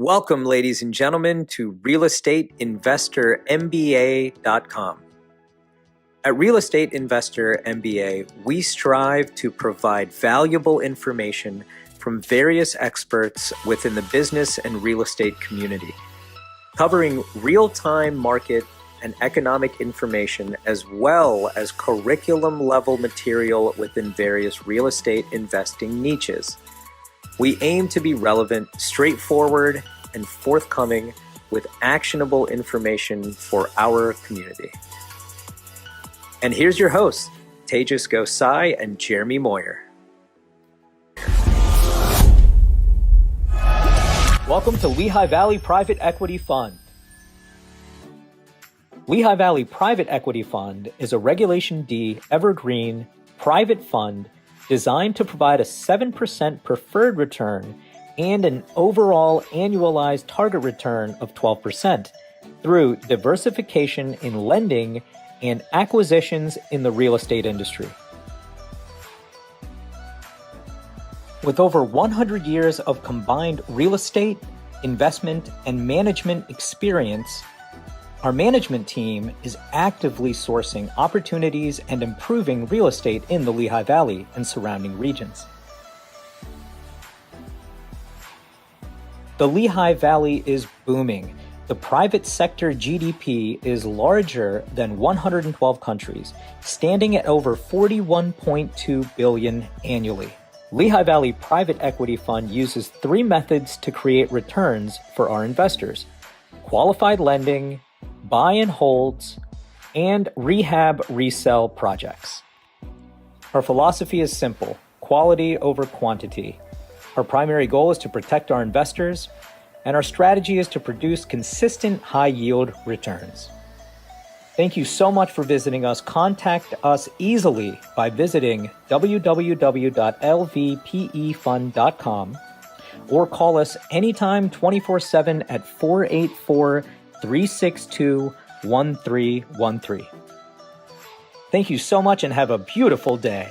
Welcome, ladies and gentlemen, to realestateinvestormba.com. At Real Estate Investor MBA, we strive to provide valuable information from various experts within the business and real estate community, covering real-time market and economic information as well as curriculum-level material within various real estate investing niches. We aim to be relevant, straightforward, and forthcoming with actionable information for our community. And here's your hosts, Tejas Gosai and Jeremy Moyer. Welcome to Lehigh Valley Private Equity Fund. Lehigh Valley Private Equity Fund is a Regulation D evergreen private fund designed to provide a 7% preferred return and an overall annualized target return of 12% through diversification in lending and acquisitions in the real estate industry. With over 100 years of combined real estate, investment, and management experience, our management team is actively sourcing opportunities and improving real estate in the Lehigh Valley and surrounding regions. The Lehigh Valley is booming. The private sector GDP is larger than 112 countries, standing at over $41.2 billion annually. Lehigh Valley Private Equity Fund uses three methods to create returns for our investors: qualified lending, buy and holds, and rehab resell projects. Our philosophy is simple: quality over quantity. Our primary goal is to protect our investors, and our strategy is to produce consistent high-yield returns. Thank you so much for visiting us. Contact us easily by visiting www.lvpefund.com or call us anytime 24/7 at 484-362-1313. Thank you so much and have a beautiful day.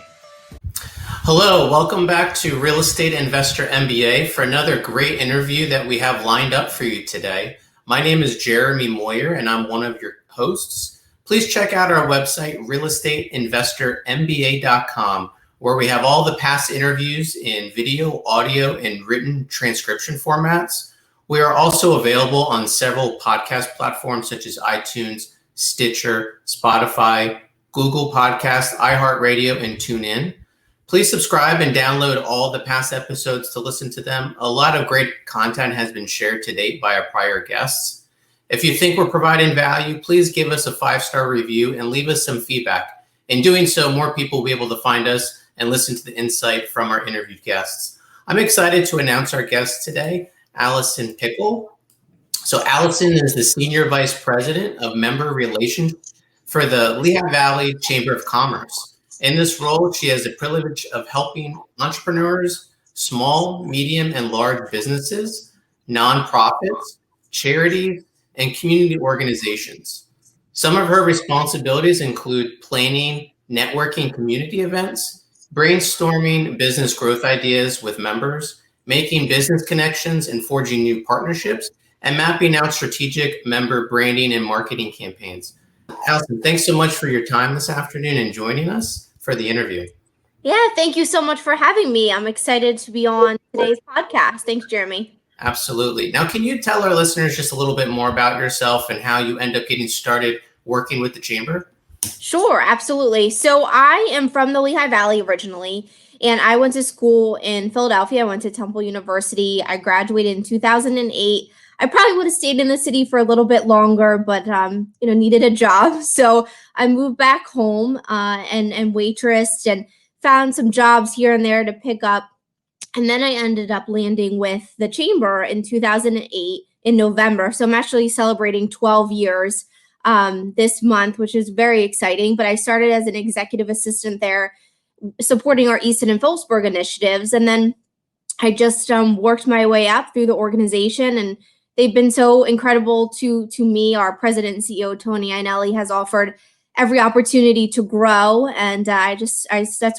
Hello, welcome back to Real Estate Investor MBA for another great interview that we have lined up for you today. My name is Jeremy Moyer and I'm one of your hosts. Please check out our website, realestateinvestormba.com, where we have all the past interviews in video, audio, and written transcription formats. We are also available on several podcast platforms such as iTunes, Stitcher, Spotify, Google Podcasts, iHeartRadio, and TuneIn. Please subscribe and download all the past episodes to listen to them. A lot of great content has been shared to date by our prior guests. If you think we're providing value, please give us a 5-star review and leave us some feedback. In doing so, more people will be able to find us and listen to the insight from our interviewed guests. I'm excited to announce our guest today, Alison Pickel. So Alison is the Senior Vice President of Member Relations for the Lehigh Valley Chamber of Commerce. In this role, she has the privilege of helping entrepreneurs, small, medium, and large businesses, nonprofits, charities, and community organizations. Some of her responsibilities include planning, networking community events, brainstorming business growth ideas with members, making business connections and forging new partnerships, and mapping out strategic member branding and marketing campaigns. Alison, thanks so much for your time this afternoon and joining us for the interview. Yeah, thank you so much for having me. I'm excited to be on today's podcast. Thanks, Jeremy. Absolutely. Now, can you tell our listeners just a little bit more about yourself and how you end up getting started working with the Chamber? Sure, absolutely. So I am from the Lehigh Valley originally, and I went to school in Philadelphia. I went to Temple University. I graduated in 2008. I probably would have stayed in the city for a little bit longer, but needed a job. So I moved back home and waitressed and found some jobs here and there to pick up. And then I ended up landing with the Chamber in 2008 in November. So I'm actually celebrating 12 years this month, which is very exciting. But I started as an executive assistant there, supporting our Easton and Phillipsburg initiatives. And then I just worked my way up through the organization, and they've been so incredible to me. Our president and CEO, Tony Ainelli, has offered every opportunity to grow. And that's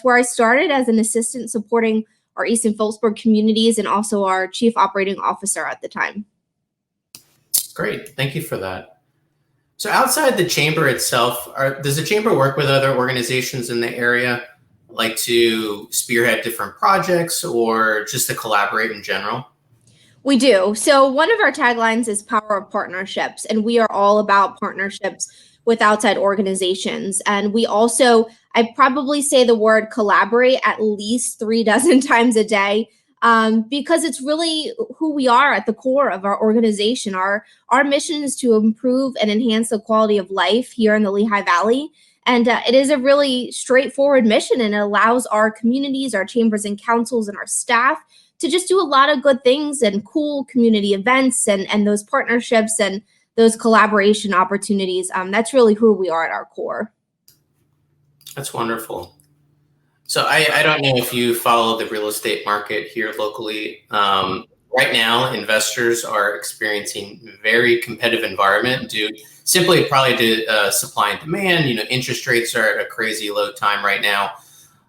where I started as an assistant supporting our Easton Phillipsburg communities and also our chief operating officer at the time. Great. Thank you for that. So outside the chamber itself, does the chamber work with other organizations in the area, like to spearhead different projects or just to collaborate in general? We do. So one of our taglines is Power of Partnerships, and we are all about partnerships with outside organizations. And we also, I probably say the word collaborate at least 36 times a day, because it's really who we are at the core of our organization. Our mission is to improve and enhance the quality of life here in the Lehigh Valley. And it is a really straightforward mission, and it allows our communities, our chambers and councils, and our staff to just do a lot of good things and cool community events and those partnerships and those collaboration opportunities. That's really who we are at our core. That's wonderful. So I don't know if you follow the real estate market here locally. Right now, investors are experiencing a very competitive environment due simply probably to supply and demand. Interest rates are at a crazy low time right now.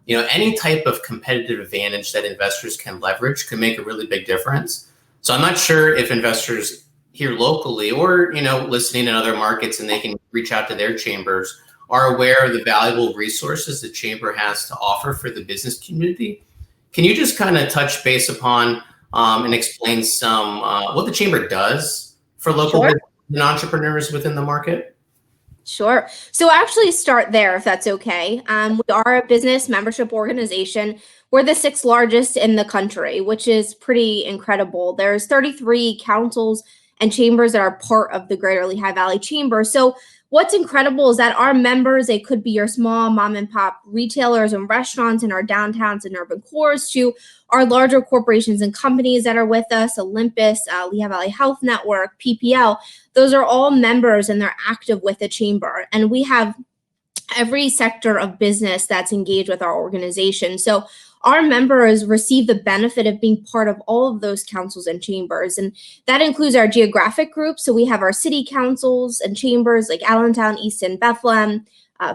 Any type of competitive advantage that investors can leverage can make a really big difference. So I'm not sure if investors here locally or, listening in other markets, and they can reach out to their chambers, are aware of the valuable resources the chamber has to offer for the business community. Can you just kind of touch base upon and explain some what the chamber does for local Sure. business and entrepreneurs within the market? Sure. So actually start there, if that's okay. We are a business membership organization. We're the 6th largest in the country, which is pretty incredible. There's 33 councils and chambers that are part of the Greater Lehigh Valley Chamber. So what's incredible is that our members, they could be your small mom and pop retailers and restaurants in our downtowns and urban cores, to our larger corporations and companies that are with us, Olympus, Lehigh Valley Health Network, PPL. Those are all members, and they're active with the chamber. And we have every sector of business that's engaged with our organization. So our members receive the benefit of being part of all of those councils and chambers. And that includes our geographic groups. So we have our city councils and chambers like Allentown, Easton, Bethlehem,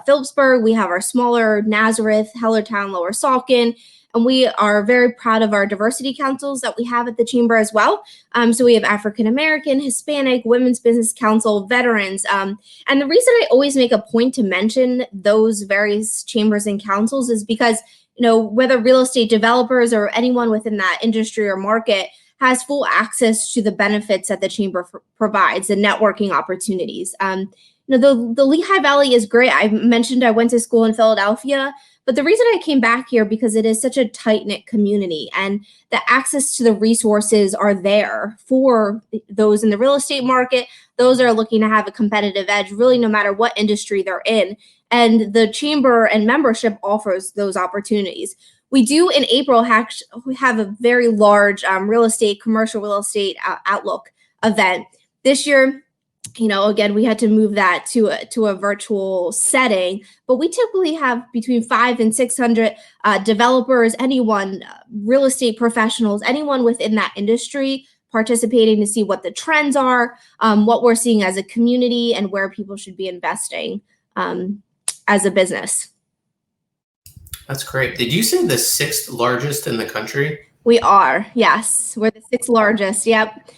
Phillipsburg. We have our smaller Nazareth, Hellertown, Lower Salkin. And we are very proud of our diversity councils that we have at the chamber as well. So we have African American, Hispanic, Women's Business Council, veterans. And the reason I always make a point to mention those various chambers and councils is because, whether real estate developers or anyone within that industry or market has full access to the benefits that the chamber provides, the networking opportunities. The Lehigh Valley is great. I mentioned I went to school in Philadelphia, but the reason I came back here because it is such a tight-knit community, and the access to the resources are there for those in the real estate market, those that are looking to have a competitive edge, really no matter what industry they're in. And the chamber and membership offers those opportunities. We do in April have a very large commercial real estate outlook event. This year, again, we had to move that to a virtual setting, but we typically have between 500 and 600 developers, anyone, real estate professionals, anyone within that industry participating to see what the trends are, what we're seeing as a community, and where people should be investing as a business. That's great. Did you say the 6th largest in the country? We are, yes. We're the 6th largest, yep.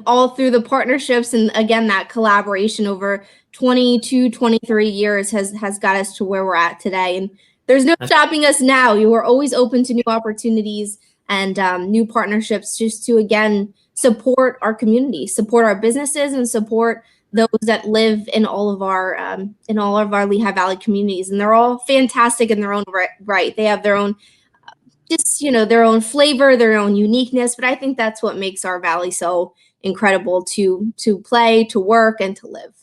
All through the partnerships and, again, that collaboration over 22, 23 years has got us to where we're at today. And there's no stopping us now. You are always open to new opportunities and new partnerships, just to, again, support our community, support our businesses, and support those that live in all of our Lehigh Valley communities. And they're all fantastic in their own right. They have their own their own flavor, their own uniqueness. But I think that's what makes our valley so incredible to play, to work, and to live.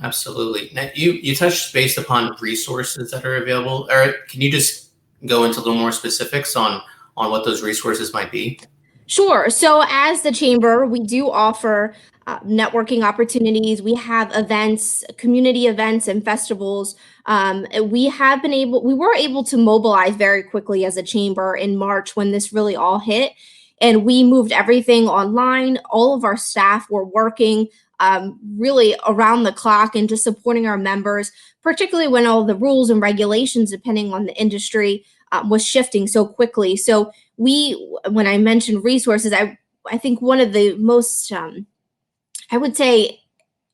Absolutely. Now, you touched based upon resources that are available. Or can you just go into a little more specifics on what those resources might be? Sure. So as the chamber, we do offer networking opportunities. We have events, community events and festivals. We were able to mobilize very quickly as a chamber in March when this really all hit. And we moved everything online. All of our staff were working really around the clock and just supporting our members, particularly when all the rules and regulations, depending on the industry, was shifting so quickly. So when I mentioned resources, I think one of the most I would say,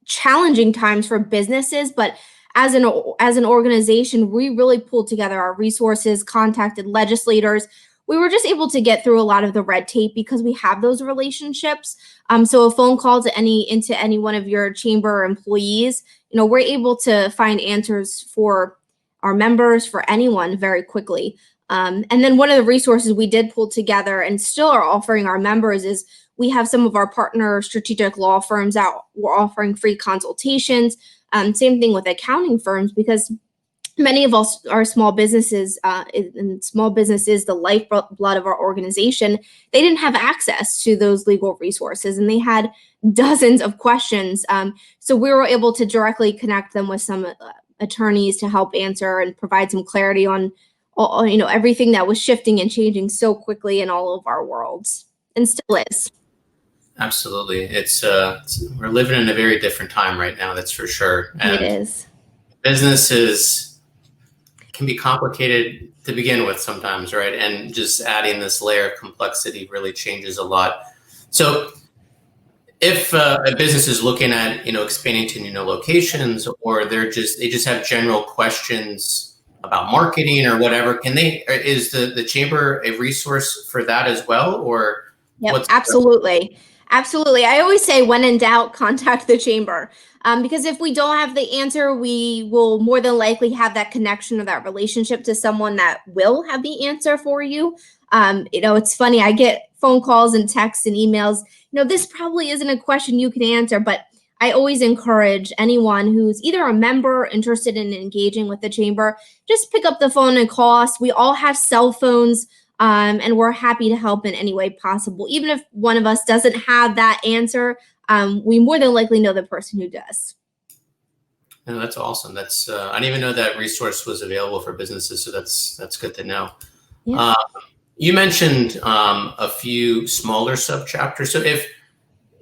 challenging times for businesses, but as an organization, we really pulled together our resources, contacted legislators. We were just able to get through a lot of the red tape because we have those relationships. So a phone call into any one of your chamber employees, we're able to find answers for our members, for anyone, very quickly. And then one of the resources we did pull together and still are offering our members is we have some of our partner strategic law firms out. We're offering free consultations. Same thing with accounting firms, because many of us are small businesses, and small business is the lifeblood of our organization. They didn't have access to those legal resources, and they had dozens of questions. So we were able to directly connect them with some attorneys to help answer and provide some clarity on everything that was shifting and changing so quickly in all of our worlds, and still is. Absolutely. It's we're living in a very different time right now, that's for sure. And it is. Businesses can be complicated to begin with sometimes, right? And just adding this layer of complexity really changes a lot. So if a business is looking at, expanding to new locations, or they just have general questions about marketing or whatever, is the chamber a resource for that as well? Or yep, absolutely. Absolutely. I always say, when in doubt, contact the chamber. Because if we don't have the answer, we will more than likely have that connection or that relationship to someone that will have the answer for you. It's funny. I get phone calls and texts and emails. This probably isn't a question you can answer, but I always encourage anyone who's either a member interested in engaging with the chamber, just pick up the phone and call us. We all have cell phones. And we're happy to help in any way possible. Even if one of us doesn't have that answer, we more than likely know the person who does. No, that's awesome. That's I didn't even know that resource was available for businesses, so that's good to know. Yeah. You mentioned a few smaller subchapters. So if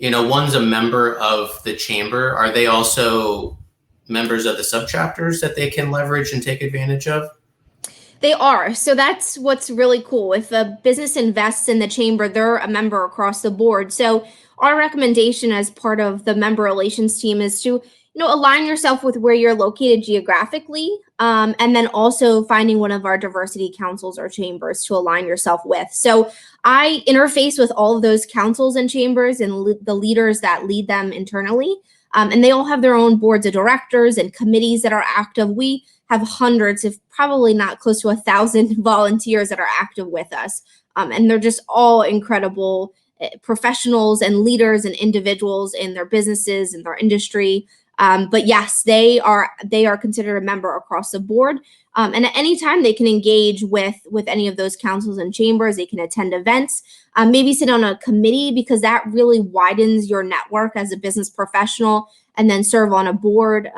one's a member of the chamber, are they also members of the subchapters that they can leverage and take advantage of? They are. So that's what's really cool. If a business invests in the chamber, they're a member across the board. So our recommendation as part of the member relations team is to, align yourself with where you're located geographically, and then also finding one of our diversity councils or chambers to align yourself with. So I interface with all of those councils and chambers and the leaders that lead them internally. And they all have their own boards of directors and committees that are active. We have hundreds, if probably not close to 1,000 volunteers that are active with us. And they're just all incredible professionals and leaders and individuals in their businesses and their industry. But yes, they are considered a member across the board. And at any time they can engage with any of those councils and chambers. They can attend events, maybe sit on a committee, because that really widens your network as a business professional, and then serve on a board.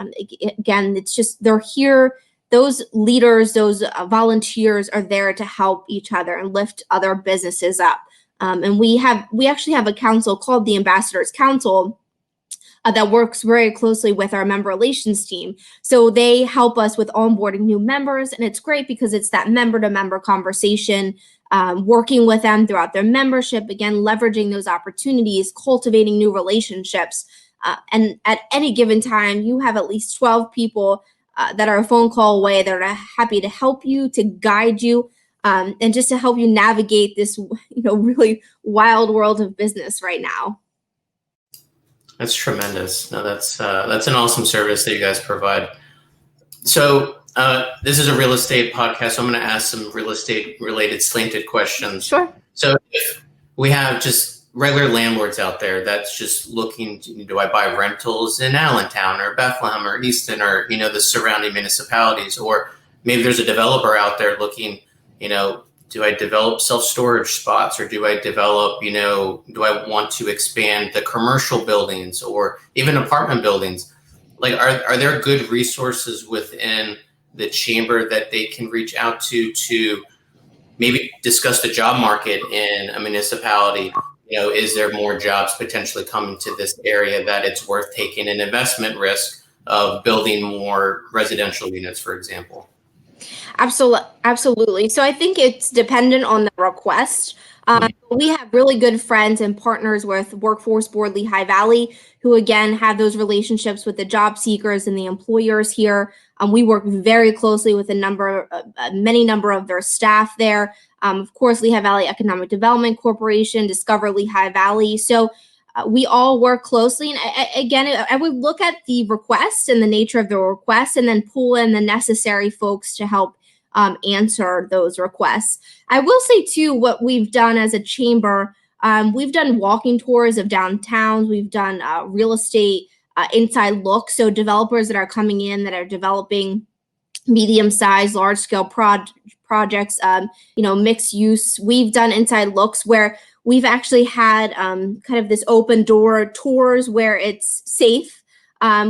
Again, it's just, they're here. Those leaders, those volunteers are there to help each other and lift other businesses up. And we actually have a council called the Ambassadors Council that works very closely with our member relations team. So they help us with onboarding new members. And it's great because it's that member-to-member conversation, working with them throughout their membership, again, leveraging those opportunities, cultivating new relationships. And at any given time, you have at least 12 people that are a phone call away that are happy to help you, to guide you, and just to help you navigate this, really wild world of business right now. That's tremendous. No, that's an awesome service that you guys provide. So this is a real estate podcast, so I'm going to ask some real estate related slanted questions. Sure. So if we have just regular landlords out there that's just looking, do I buy rentals in Allentown or Bethlehem or Easton or, the surrounding municipalities? Or maybe there's a developer out there looking, do I develop self-storage spots, or do I develop, do I want to expand the commercial buildings or even apartment buildings? Like, are there good resources within the chamber that they can reach out to maybe discuss the job market in a municipality? Is there more jobs potentially coming to this area that it's worth taking an investment risk of building more residential units, for example? Absolutely. So I think it's dependent on the request. We have really good friends and partners with Workforce Board Lehigh Valley, who again have those relationships with the job seekers and the employers here. We work very closely with many number of their staff there. Of course, Lehigh Valley Economic Development Corporation, Discover Lehigh Valley. So we all work closely. And again, I would look at the request and the nature of the request and then pull in the necessary folks to help answer those requests. I will say too, what we've done as a chamber, we've done walking tours of downtowns. We've done real estate inside look. So developers that are coming in that are developing medium-sized, large-scale projects, mixed use. We've done inside looks where we've actually had kind of this open door tours where it's safe.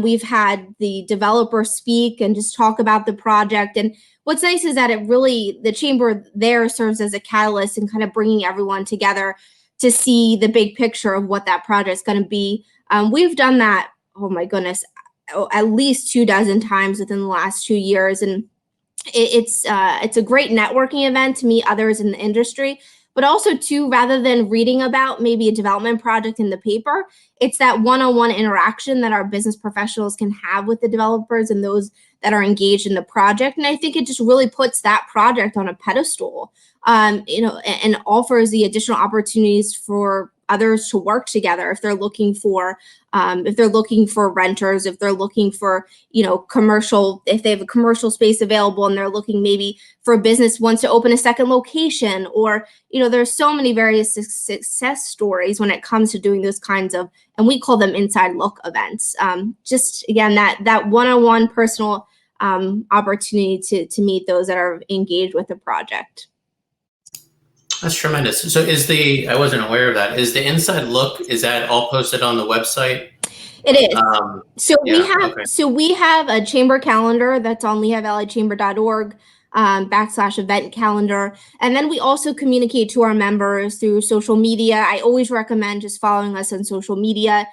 We've had the developer speak and just talk about the project. And what's nice is that the chamber there serves as a catalyst and kind of bringing everyone together to see the big picture of what that project's going to be. We've done that, oh my goodness, at least 24 times within the last 2 years. And it's a great networking event to meet others in the industry, but also too, rather than reading about maybe a development project in the paper, it's that one-on-one interaction that our business professionals can have with the developers and those that are engaged in the project. And I think it just really puts that project on a pedestal, and offers the additional opportunities for others to work together if they're looking for renters, if they're looking for commercial, if they have a commercial space available and they're looking maybe for a business wants to open a second location, or there's so many various success stories when it comes to doing those kinds of, and we call them inside look events. Just again, that one-on-one personal opportunity to meet those that are engaged with the project. That's tremendous. So I wasn't aware of that. Is the inside look, is that all posted on the website? It is. We have a chamber calendar that's on lehighvalleychamber.org /event calendar. And then we also communicate to our members through social media. I always recommend just following us on social media.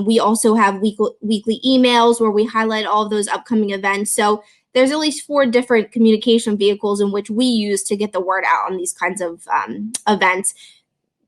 We also have weekly emails where we highlight all of those upcoming events. So there's at least 4 different communication vehicles in which we use to get the word out on these kinds of events.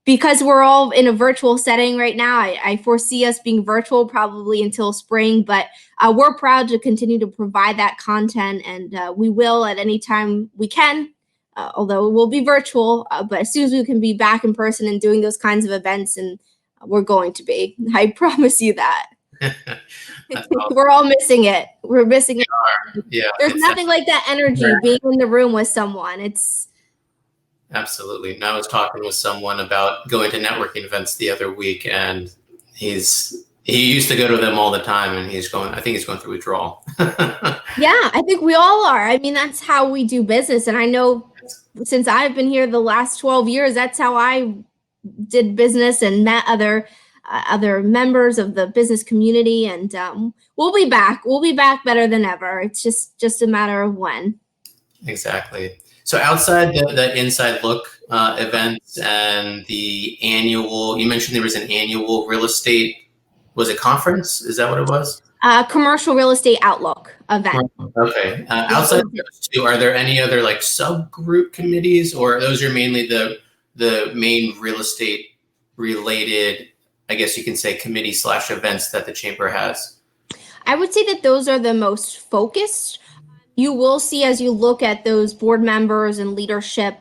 Because we're all in a virtual setting right now, I foresee us being virtual probably until spring, but we're proud to continue to provide that content, and we will at any time we can, although it will be virtual, but as soon as we can be back in person and doing those kinds of events, and we're going to be, I promise you that. Awesome. We're all missing it. We're missing it. Yeah, there's nothing like that energy being in the room with someone. It's absolutely. And I was talking with someone about going to networking events the other week, and he used to go to them all the time, and I think he's going through withdrawal. Yeah, I think we all are. I mean, that's how we do business. And I know since I've been here the last 12 years, that's how I did business and met other members of the business community, and we'll be back. We'll be back better than ever. It's just a matter of when. Exactly. So outside the inside look events and the annual, you mentioned there was an annual real estate, was it conference? Is that what it was? Commercial real estate outlook event. Okay. Outside of those two, are there any other like subgroup committees, or those are mainly the main real estate related, I guess you can say, committee / events that the chamber has? I would say that those are the most focused. You will see, as you look at those board members and leadership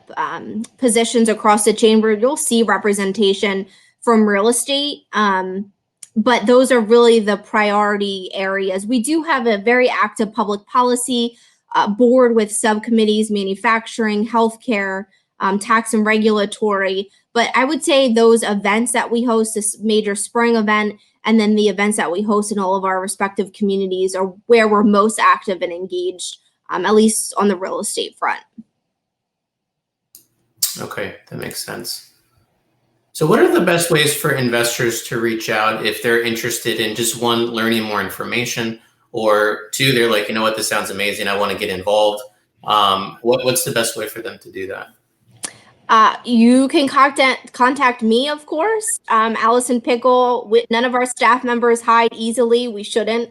positions across the chamber, you'll see representation from real estate. But those are really the priority areas. We do have a very active public policy board with subcommittees, manufacturing, healthcare, tax and regulatory. But I would say those events that we host, this major spring event, and then the events that we host in all of our respective communities are where we're most active and engaged, at least on the real estate front. Okay, that makes sense. So what are the best ways for investors to reach out if they're interested in just, one, learning more information, or two, they're like, you know what, this sounds amazing, I want to get involved. What's the best way for them to do that? You can contact me, of course. Alison Pickel. None of our staff members hide easily. We shouldn't.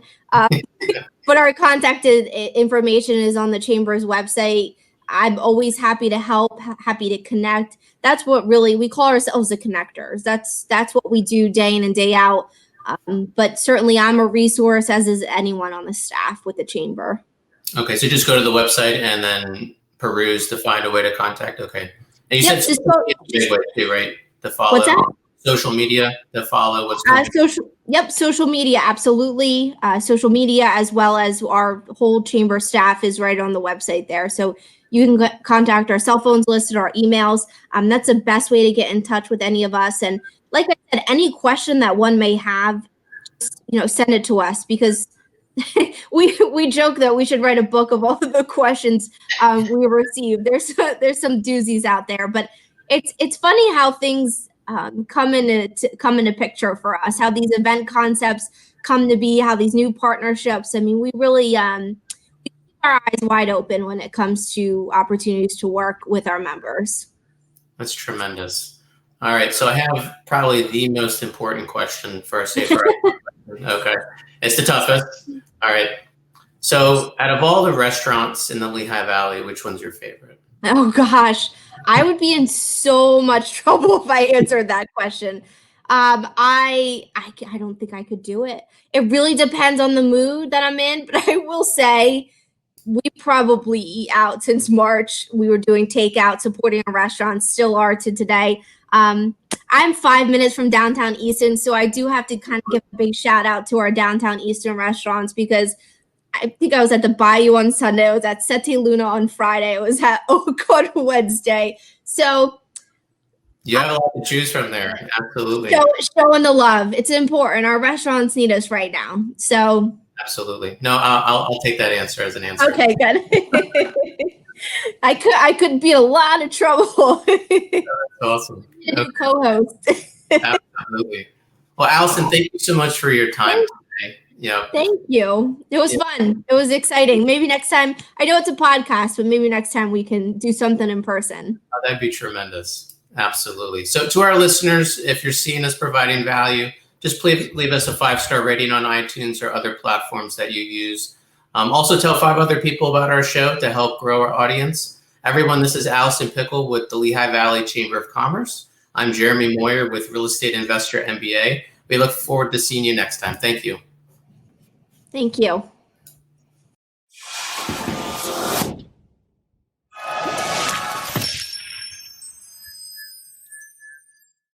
But our contact information is on the Chamber's website. I'm always happy to help, happy to connect. That's what really, we call ourselves the connectors. That's what we do day in and day out. But certainly I'm a resource, as is anyone on the staff with the Chamber. Okay, so just go to the website and then peruse to find a way to contact. Okay. And you said big way too, right? To follow. What's that? Social media to follow what's going on. Social media, absolutely. Social media, as well as our whole Chamber staff, is right on the website there. So you can contact our cell phones listed, our emails. That's the best way to get in touch with any of us. And like I said, any question that one may have, just, send it to us, because we joke that we should write a book of all of the questions we receive. There's some doozies out there, but it's funny how things come into picture for us, how these event concepts come to be, how these new partnerships. I mean, we really keep our eyes wide open when it comes to opportunities to work with our members. That's tremendous. All right, so I have probably the most important question for our safer. Okay, it's the toughest. All right, so out of all the restaurants in the Lehigh Valley, which one's your favorite? Oh gosh, I would be in so much trouble if I answered that question. I don't think I could do it. It really depends on the mood that I'm in, but I will say we probably eat out since March. We were doing takeout, supporting our restaurants, still are to today. I'm 5 minutes from downtown Easton, so I do have to kind of give a big shout out to our downtown Easton restaurants, because I think I was at the Bayou on Sunday. I was at Sete Luna on Friday. I was at Oak on Wednesday. So you have a lot to choose from there. Absolutely. Showing the love. It's important. Our restaurants need us right now. So absolutely. No, I'll take that answer as an answer. Okay, good. I could be in a lot of trouble. That's awesome. Okay. Co-host. Absolutely. Well, Alison, thank you so much for your time today. Thank you. It was fun. It was exciting. Maybe next time, I know it's a podcast, but maybe next time we can do something in person. Oh, that'd be tremendous. Absolutely. So to our listeners, if you're seeing us providing value, just please leave us a 5-star rating on iTunes or other platforms that you use. Also tell 5 other people about our show to help grow our audience. Everyone, this is Alison Pickel with the Lehigh Valley Chamber of Commerce. I'm Jeremy Moyer with Real Estate Investor MBA. We look forward to seeing you next time. Thank you. Thank you.